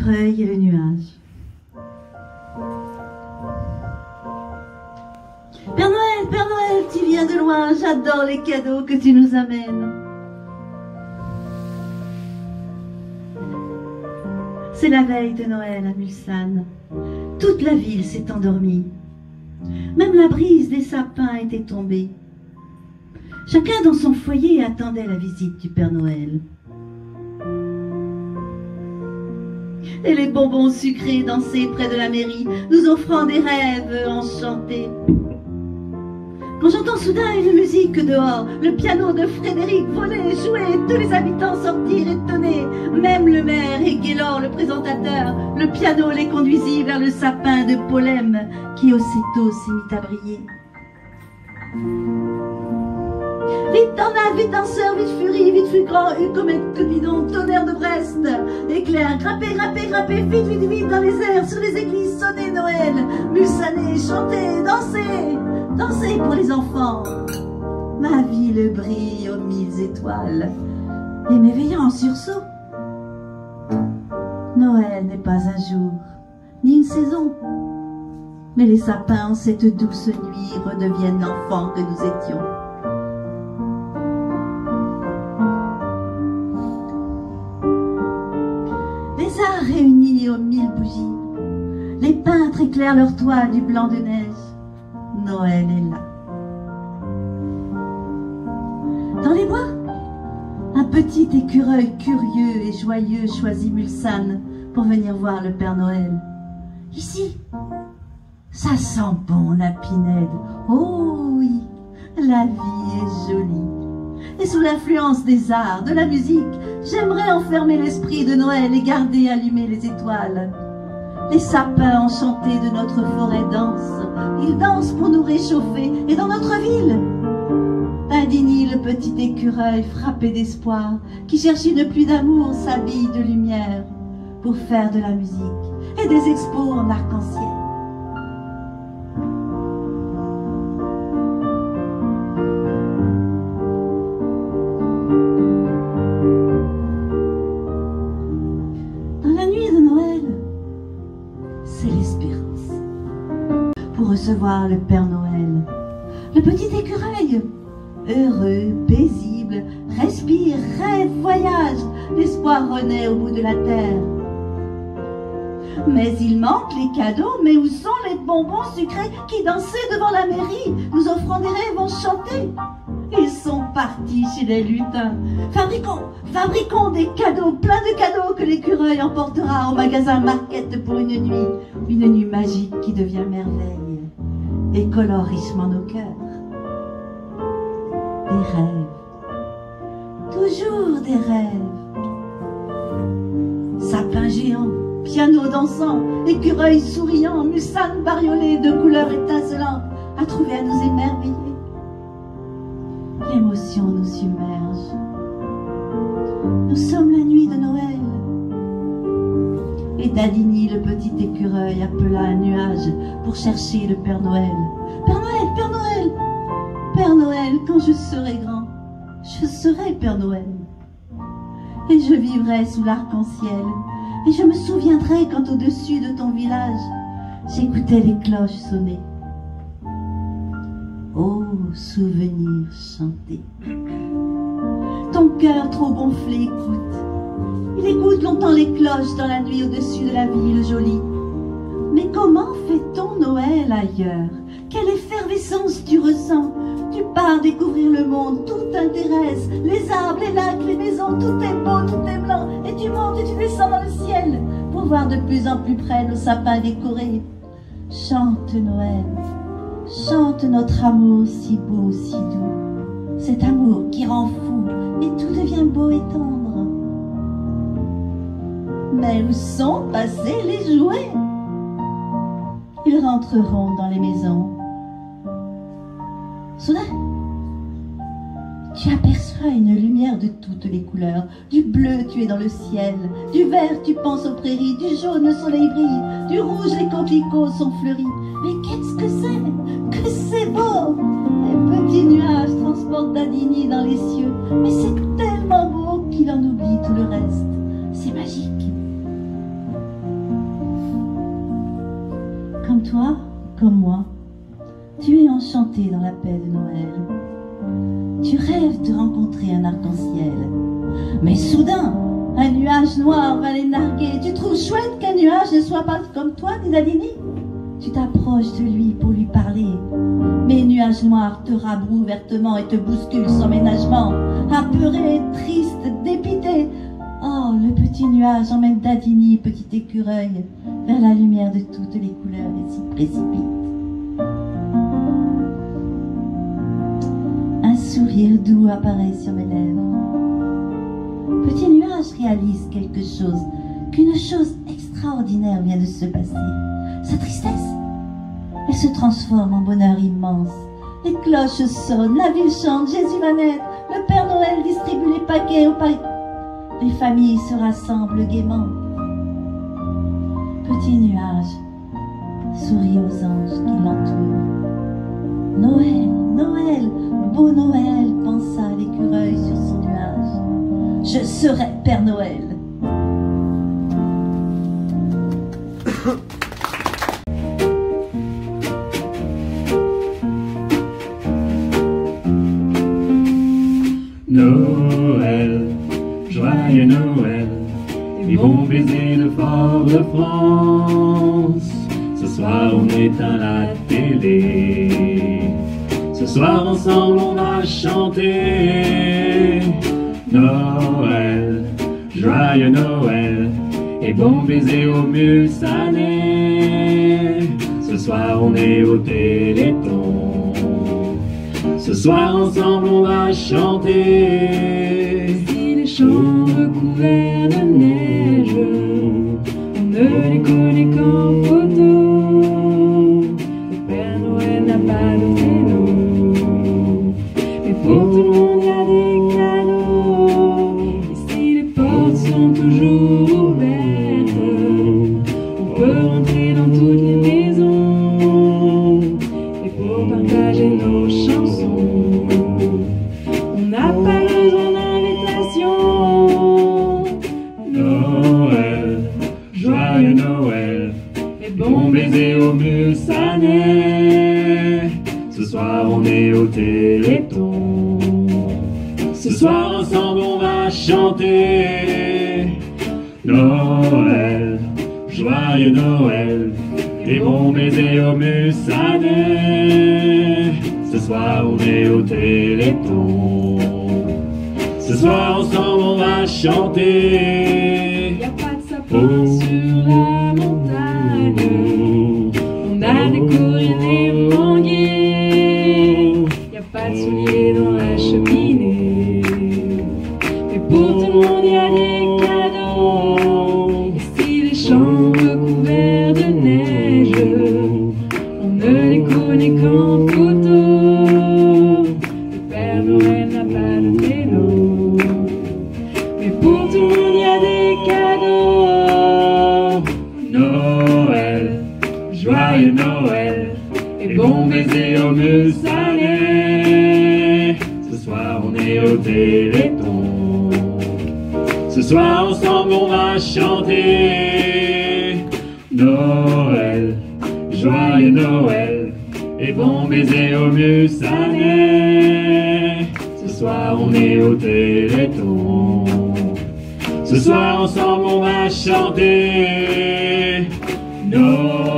l'écureuil et le nuage. Père Noël, tu viens de loin, j'adore les cadeaux que tu nous amènes. C'est la veille de Noël à Mulsanne. Toute la ville s'est endormie. Même la brise des sapins était tombée. Chacun dans son foyer attendait la visite du Père Noël. Et les bonbons sucrés dansaient près de la mairie, nous offrant des rêves enchantés. Quand j'entends soudain une musique dehors, le piano de Frédéric voler, jouer, tous les habitants sortir étonnés, même le maire et Gaylord, le présentateur, le piano les conduisit vers le sapin de Polem, qui aussitôt s'est mis à briller. Vite tornade, vite danseur, vite furie, vite fut grand, comète, coup de bidon, tonnerre de Brest, éclair, grappez, grappez, grappez, vite, vite, vite dans les airs, sur les églises, sonnez Noël, mulsanez, chantez, dansez, dansez pour les enfants. Ma ville brille aux 1000 étoiles et m'éveillant en sursaut. Noël n'est pas un jour, ni une saison, mais les sapins en cette douce nuit redeviennent l'enfant que nous étions. Les arts réunis aux 1000 bougies, les peintres éclairent leur toile du blanc de neige. Noël est là. Dans les bois, un petit écureuil curieux et joyeux choisit Mulsanne pour venir voir le Père Noël. Ici, ça sent bon la pinède. Oh oui, la vie est jolie. Et sous l'influence des arts, de la musique, j'aimerais enfermer l'esprit de Noël et garder allumées les étoiles. Les sapins enchantés de notre forêt dansent. Ils dansent pour nous réchauffer. Et dans notre ville, Indigny, le petit écureuil frappé d'espoir, qui cherche une pluie d'amour, s'habille de lumière pour faire de la musique et des expos en arc-en-ciel. Dans la nuit de Noël, c'est l'espérance. Pour recevoir le Père Noël, le petit écureuil, heureux, paisible, respire, rêve, voyage, l'espoir renaît au bout de la terre. Mais il manque les cadeaux, mais où sont les bonbons sucrés qui dansaient devant la mairie, nous offrant des rêves enchantés? Ils sont partis chez les lutins. Fabriquons des cadeaux, plein de cadeaux que l'écureuil emportera au magasin Marquette pour une nuit magique qui devient merveille et colore richement nos cœurs. Des rêves, toujours des rêves. Sapin géant, piano dansant, écureuil souriant, Mulsanne bariolée de couleurs étincelantes, a trouvé à nous émerveiller. L'émotion nous submerge. Nous sommes la nuit de Noël. Et d'Indigny, le petit écureuil, appela un nuage pour chercher le Père Noël. Père Noël, Père Noël, Père Noël, quand je serai grand, je serai Père Noël. Et je vivrai sous l'arc-en-ciel. Et je me souviendrai quand au-dessus de ton village, j'écoutais les cloches sonner. Oh, souvenir chanté. Ton cœur trop gonflé écoute. Il écoute longtemps les cloches dans la nuit au-dessus de la ville jolie. Mais comment fait-on Noël ailleurs? Quelle effervescence tu ressens? Tu pars découvrir le monde, tout t'intéresse. Les arbres, les lacs, les maisons, tout est beau, tout est blanc. Et tu montes et tu descends dans le ciel pour voir de plus en plus près nos sapins décorés. Chante Noël, chante notre amour si beau, si doux. Cet amour qui rend fou et tout devient beau et tendre. Mais où sont passés les jouets? Ils rentreront dans les maisons. Soudain, tu aperçois une lumière de toutes les couleurs. Du bleu, tu es dans le ciel. Du vert, tu penses aux prairies. Du jaune, le soleil brille. Du rouge, les coquelicots sont fleuris. Mais qu'est-ce que c'est? Que c'est beau! Les petits nuages transportent Indigny dans les cieux. Mais c'est tellement beau qu'il en oublie tout le reste. C'est magique. Comme toi, comme moi, tu es enchanté dans la paix de Noël. Tu rêves de rencontrer un arc-en-ciel. Mais soudain, un nuage noir va les narguer. Tu trouves chouette qu'un nuage ne soit pas comme toi, Didadini? Tu t'approches de lui pour lui parler. Mais nuage noir te rabroue vertement et te bouscule sans ménagement. Apeuré, triste, dépité. Oh, le petit nuage emmène Dadini, petit écureuil, vers la lumière de toutes les couleurs et s'y précipite. Un sourire doux apparaît sur mes lèvres. Petit nuage réalise quelque chose, qu'une chose extraordinaire vient de se passer. Sa tristesse, elle se transforme en bonheur immense. Les cloches sonnent, la ville chante, Jésus va naître, le Père Noël distribue les paquets au palais. Les familles se rassemblent gaiement. Petit nuage sourit aux anges qui l'entourent. Noël, Noël, beau Noël, pensa l'écureuil sur son nuage. Je serai Père Noël. Noël, joyeux Noël, et bons baisers de Fort-de-France. Ce soir on éteint la télé, ce soir ensemble on va chanter. Noël, joyeux Noël, et bons baisers au Mulsanné. Ce soir on est au Téléthon, ce soir ensemble on va chanter. Si les champs recouverts de neige, on ne les connaît qu'en photo. Le Père Noël n'a pas de vélo, mais pour tout le monde y a des cadeaux. Et si les portes sont toujours ouvertes, on peut rentrer dans toutes les maisons. Et pour partager nos chansons, on n'a pas besoin d'invitation. Noël, joyeux Noël, Et bon baiser au Mulsanné. Ce soir on est au Téléthon, ce soir ensemble on va chanter. Noël, joyeux Noël, et bon baiser au Mulsanné. Ce soir on est au Téléthon, ce soir ensemble on va chanter. y a pas de sapin sur la montagne, on a décoré des manguiers. Y a pas de souliers dans la cheminée, mais pour tout le monde y a des cadeaux. Et si les champs recouverts de neige, on ne les connaît qu'en photo. Le Père Noël n'a pas de vélo, mais pour tout le monde y a des cadeaux. Noël, joyeux Noël, et bon baiser au Mulsanné. Ce soir on est au Téléthon, ce soir ensemble on va chanter. Noël, joyeux Noël, et bon baiser au Mulsanné. Ce soir on est au Téléthon, ce soir ensemble on va chanter. Noël,